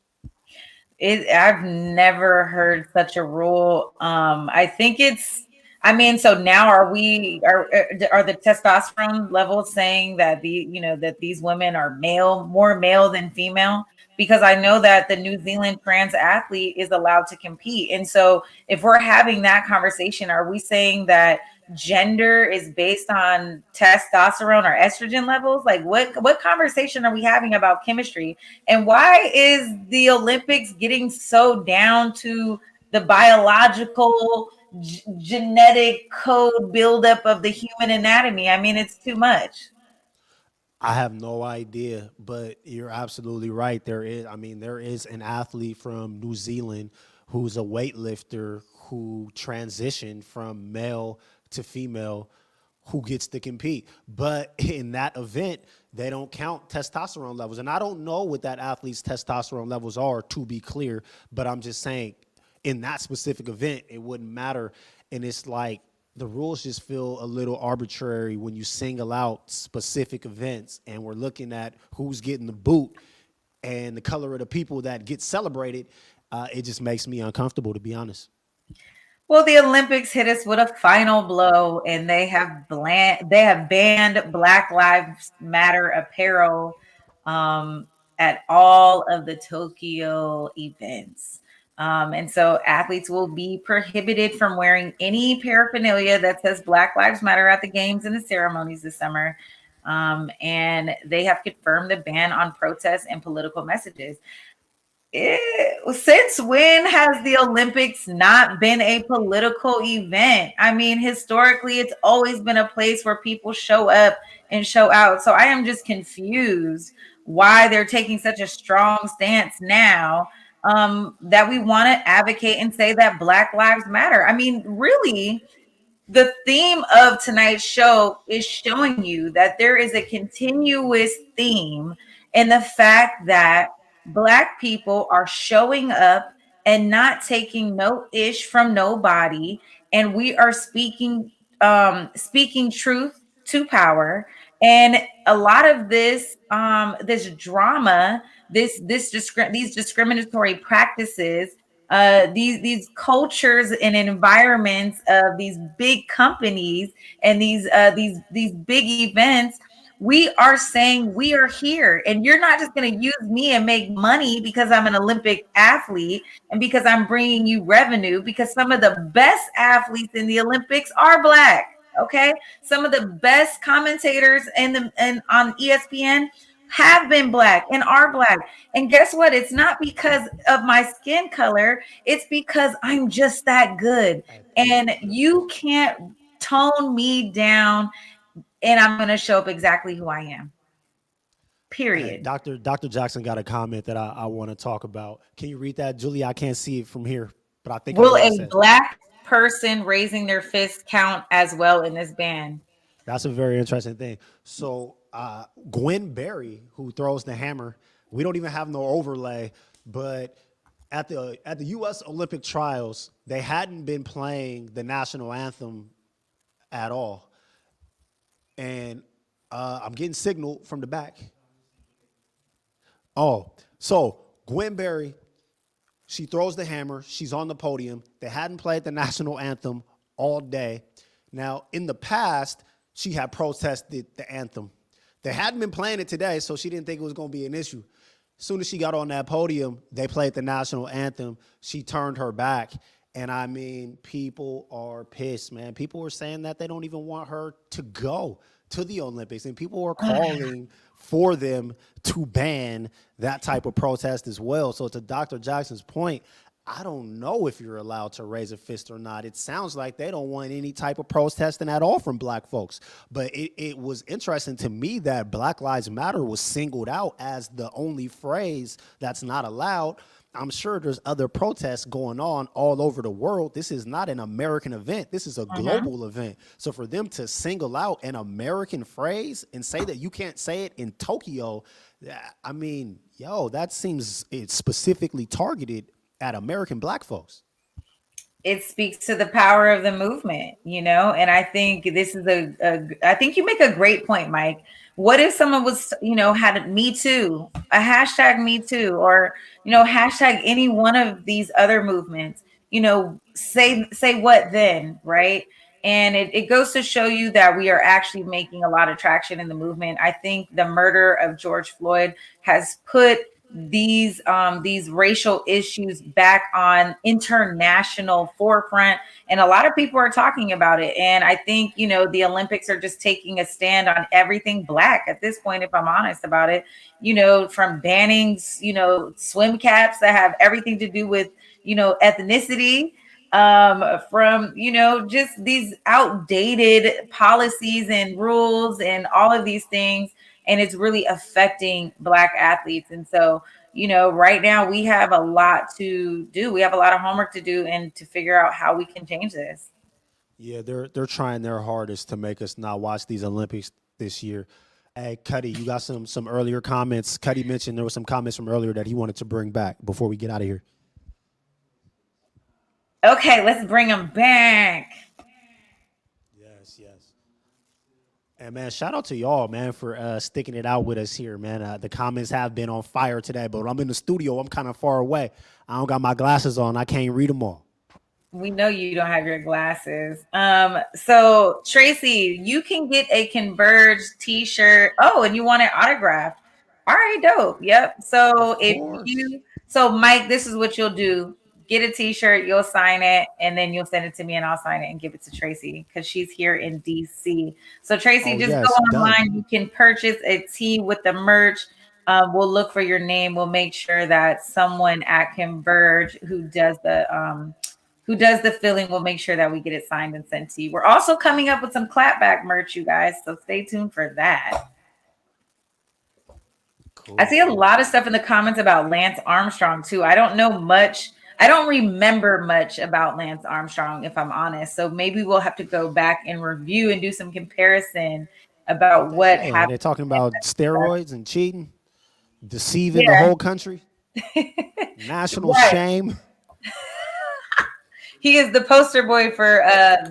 I've never heard such a rule. I think so now are the testosterone levels saying that that these women are more male than female? Because I know that the New Zealand trans athlete is allowed to compete. And so if we're having that conversation, are we saying that gender is based on testosterone or estrogen levels? Like what conversation are we having about chemistry? And why is the Olympics getting so down to the biological genetic code buildup of the human anatomy? I mean, it's too much. I have no idea, but you're absolutely right. There is an athlete from New Zealand who's a weightlifter who transitioned from male to female who gets to compete. But in that event, they don't count testosterone levels. And I don't know what that athlete's testosterone levels are, to be clear, but I'm just saying in that specific event, it wouldn't matter. And it's like the rules just feel a little arbitrary when you single out specific events, and we're looking at who's getting the boot and the color of the people that get celebrated. It just makes me uncomfortable, to be honest. Well, the Olympics hit us with a final blow, and they have banned Black Lives Matter apparel at all of the Tokyo events. And so athletes will be prohibited from wearing any paraphernalia that says Black Lives Matter at the games and the ceremonies this summer. And they have confirmed the ban on protests and political messages. Since when has the Olympics not been a political event? I mean, historically, it's always been a place where people show up and show out. So I am just confused why they're taking such a strong stance now, that we want to advocate and say that Black Lives Matter. I mean, really, the theme of tonight's show is showing you that there is a continuous theme in the fact that Black people are showing up and not taking no ish from nobody, and we are speaking truth to power. And a lot of this this drama, these discriminatory practices, these cultures and environments of these big companies and these big events, we are saying we are here, and you're not just going to use me and make money because I'm an Olympic athlete and because I'm bringing you revenue, because some of the best athletes in the Olympics are Black. Okay, some of the best commentators and on ESPN have been Black and are Black. And guess what? It's not because of my skin color. It's because I'm just that good. And you can't tone me down, and I'm going to show up exactly who I am. Period. Dr. Jackson got a comment that I want to talk about. Can you read that, Julie? I can't see it from here, but I think will a Black person raising their fist count as well in this ban? That's a very interesting thing. So Gwen Berry, who throws the hammer, we don't even have no overlay, but at the U.S. Olympic trials, they hadn't been playing the national anthem at all. And I'm getting signal from the back. Oh, so Gwen Berry She throws the hammer. She's on the podium. They hadn't played the national anthem all day. Now, in the past, she had protested the anthem. They hadn't been playing it today, so she didn't think it was going to be an issue. As soon as she got on that podium, they played the national anthem. She turned her back. And I mean, people are pissed, man. People were saying that they don't even want her to go to the Olympics. And people were calling for them to ban that type of protest as well. So to Dr. Jackson's point, I don't know if you're allowed to raise a fist or not. It sounds like they don't want any type of protesting at all from black folks. But it was interesting to me that Black Lives Matter was singled out as the only phrase that's not allowed. I'm sure there's other protests going on all over the world. This is not an American event. This is a global event. So for them to single out an American phrase and say that you can't say it in Tokyo, I mean, yo, that seems it's specifically targeted at American black folks. It speaks to the power of the movement, you know? And I think this is I think you make a great point, Mike. What if someone was, you know, had Me Too, a hashtag Me Too, or, you know, hashtag any one of these other movements, you know, say what then, right? And it goes to show you that we are actually making a lot of traction in the movement. I think the murder of George Floyd has put these racial issues back on international forefront, and a lot of people are talking about it. And I think, you know, the Olympics are just taking a stand on everything black at this point, if I'm honest about it, you know, from banning, you know, swim caps that have everything to do with, you know, ethnicity, from, you know, just these outdated policies and rules and all of these things. And it's really affecting black athletes. And so, you know, right now we have a lot to do. We have a lot of homework to do and to figure out how we can change this. Yeah, they're trying their hardest to make us not watch these Olympics this year. Hey, Cuddy, you got some earlier comments. Cuddy mentioned there was some comments from earlier that he wanted to bring back before we get out of here. Okay, let's bring them back. Yes. And man, shout out to y'all, man, for sticking it out with us here, man. The comments have been on fire today, but when I'm in the studio, I'm kind of far away. I don't got my glasses on. I can't read them all. We know you don't have your glasses. So Tracy, you can get a Converge t-shirt. Oh, and you want it autographed. All right, dope. Yep. So so Mike, this is what you'll do. Get a t-shirt, you'll sign it, and then you'll send it to me and I'll sign it and give it to Tracy because she's here in DC. So Tracy, go online. You can purchase a tee with the merch. We'll look for your name. We'll make sure that someone at Converge who does the filling will make sure that we get it signed and sent to you. We're also coming up with some clapback merch, you guys. So stay tuned for that. Cool. I see a lot of stuff in the comments about Lance Armstrong too. I don't know much. I don't remember much about Lance Armstrong, if I'm honest. So maybe we'll have to go back and review and do some comparison about what happened. They're talking about steroids and cheating, deceiving the whole country. National shame. He is the poster boy for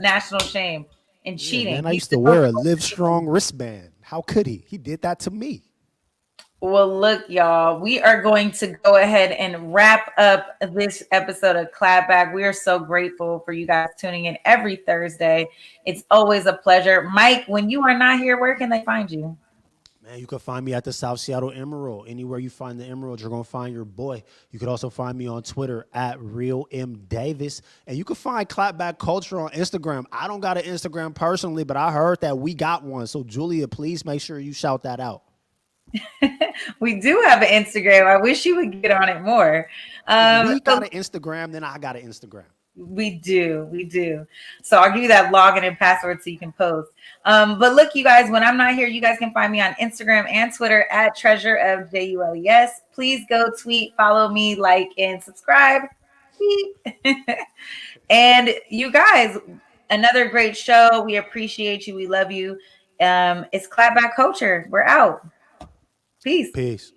national shame and cheating. Man, I used to wear a Livestrong wristband. How could he? He did that to me. Well, look, y'all, we are going to go ahead and wrap up this episode of Clapback. We are so grateful for you guys tuning in every Thursday. It's always a pleasure. Mike, when you are not here, where can they find you? Man, you can find me at the South Seattle Emerald. Anywhere you find the Emerald, you're going to find your boy. You can also find me on Twitter at RealMDavis. And you can find Clapback Culture on Instagram. I don't got an Instagram personally, but I heard that we got one. So, Julia, please make sure you shout that out. We do have an Instagram. I wish you would get on it more. We got an Instagram, then I got an Instagram. We do. So I'll give you that login and password so you can post. But look, you guys, when I'm not here, you guys can find me on Instagram and Twitter at Treasure of JULES. Please go tweet, follow me, like, and subscribe. And you guys, another great show. We appreciate you. We love you. It's Clapback Culture. We're out. Peace.